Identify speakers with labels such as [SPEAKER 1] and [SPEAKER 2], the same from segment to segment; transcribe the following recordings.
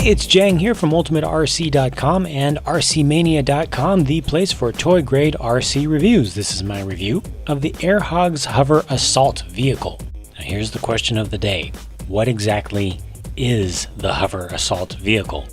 [SPEAKER 1] Hey, it's Jang here from UltimateRC.com and RCmania.com, the place for toy-grade RC reviews. This is my review of the Air Hogs Hover Assault vehicle. Now here's the question of the day. What exactly is the Hover Assault vehicle?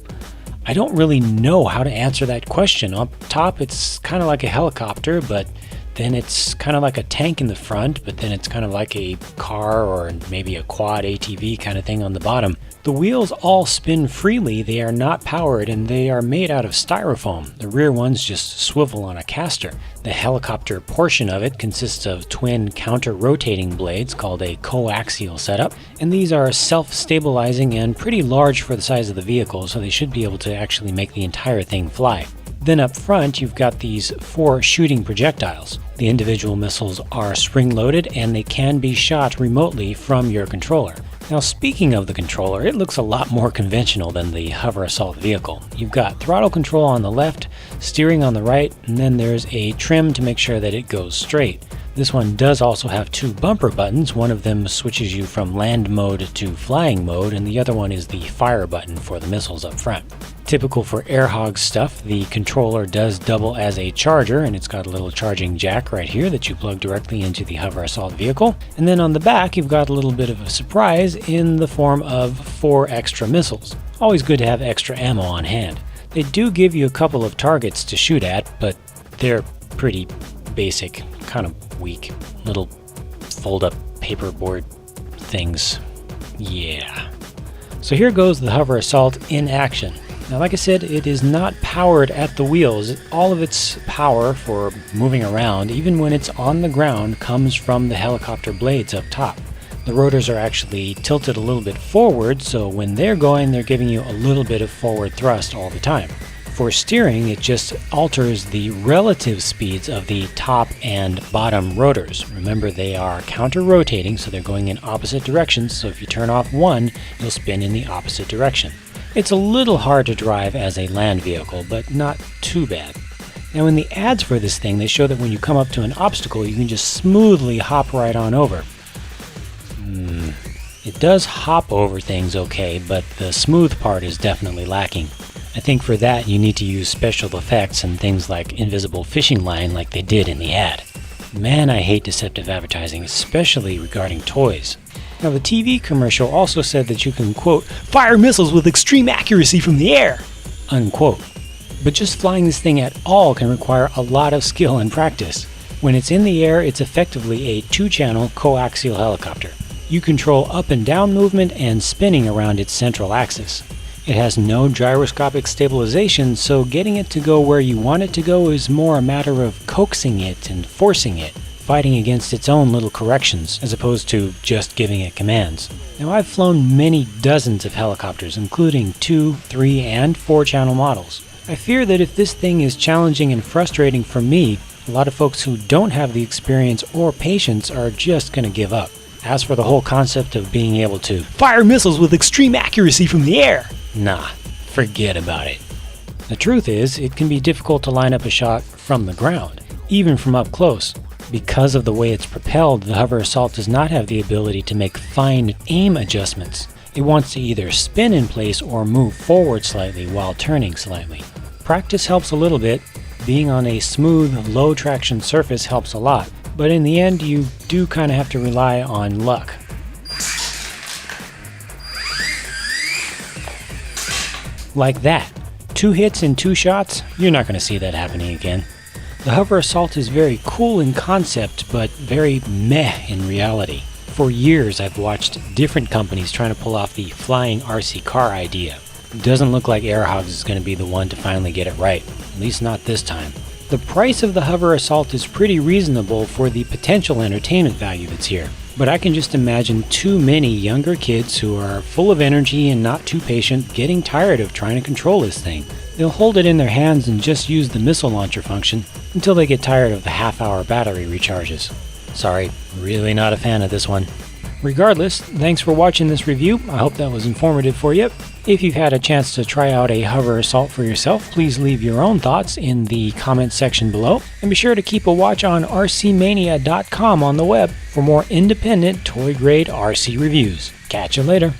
[SPEAKER 1] I don't really know how to answer that question. Up top, it's kind of like a helicopter, but then it's kind of like a tank in the front, but then it's kind of like a car or maybe a quad ATV kind of thing on the bottom. The wheels all spin freely, they are not powered, and they are made out of styrofoam. The rear ones just swivel on a caster. The helicopter portion of it consists of twin counter-rotating blades called a coaxial setup, and these are self-stabilizing and pretty large for the size of the vehicle, so they should be able to actually make the entire thing fly. Then up front, you've got these 4 shooting projectiles. The individual missiles are spring-loaded and they can be shot remotely from your controller. Now, speaking of the controller, it looks a lot more conventional than the Hover Assault vehicle. You've got throttle control on the left, steering on the right, and then there's a trim to make sure that it goes straight. This one does also have 2 bumper buttons. One of them switches you from land mode to flying mode, and the other one is the fire button for the missiles up front. Typical for Air Hogs stuff, the controller does double as a charger, and it's got a little charging jack right here that you plug directly into the Hover Assault vehicle. And then on the back, you've got a little bit of a surprise in the form of 4 extra missiles. Always good to have extra ammo on hand. They do give you a couple of targets to shoot at, but they're pretty basic, kind of weak, little fold-up paperboard things. Yeah. So here goes the Hover Assault in action. Now, like I said, it is not powered at the wheels. All of its power for moving around, even when it's on the ground, comes from the helicopter blades up top. The rotors are actually tilted a little bit forward, so when they're going, they're giving you a little bit of forward thrust all the time. For steering, it just alters the relative speeds of the top and bottom rotors. Remember, they are counter-rotating, so they're going in opposite directions, so if you turn off one, you'll spin in the opposite direction. It's a little hard to drive as a land vehicle, but not too bad. Now, in the ads for this thing, they show that when you come up to an obstacle, you can just smoothly hop right on over. It does hop over things okay, but the smooth part is definitely lacking. I think for that you need to use special effects and things like invisible fishing line like they did in the ad. Man, I hate deceptive advertising, especially regarding toys. Now, the TV commercial also said that you can, quote, fire missiles with extreme accuracy from the air, unquote. But just flying this thing at all can require a lot of skill and practice. When it's in the air, it's effectively a 2-channel coaxial helicopter. You control up and down movement and spinning around its central axis. It has no gyroscopic stabilization, so getting it to go where you want it to go is more a matter of coaxing it and forcing it, fighting against its own little corrections, as opposed to just giving it commands. Now, I've flown many dozens of helicopters, including 2, 3, and 4-channel models. I fear that if this thing is challenging and frustrating for me, a lot of folks who don't have the experience or patience are just going to give up. As for the whole concept of being able to fire missiles with extreme accuracy from the air, nah, forget about it. The truth is, it can be difficult to line up a shot from the ground, even from up close. Because of the way it's propelled, the Hover Assault does not have the ability to make fine aim adjustments. It wants to either spin in place or move forward slightly while turning slightly. Practice helps a little bit. Being on a smooth, low traction surface helps a lot, but in the end, you do kind of have to rely on luck. Like that. 2 hits in 2 shots? You're not going to see that happening again. The Hover Assault is very cool in concept, but very meh in reality. For years, I've watched different companies trying to pull off the flying RC car idea. It doesn't look like Air Hogs is going to be the one to finally get it right, at least not this time. The price of the Hover Assault is pretty reasonable for the potential entertainment value that's here. But I can just imagine too many younger kids who are full of energy and not too patient getting tired of trying to control this thing. They'll hold it in their hands and just use the missile launcher function until they get tired of the half-hour battery recharges. Sorry, really not a fan of this one. Regardless, thanks for watching this review. I hope that was informative for you. If you've had a chance to try out a Hover Assault for yourself, please leave your own thoughts in the comments section below. And be sure to keep a watch on RCmania.com on the web for more independent toy-grade RC reviews. Catch you later.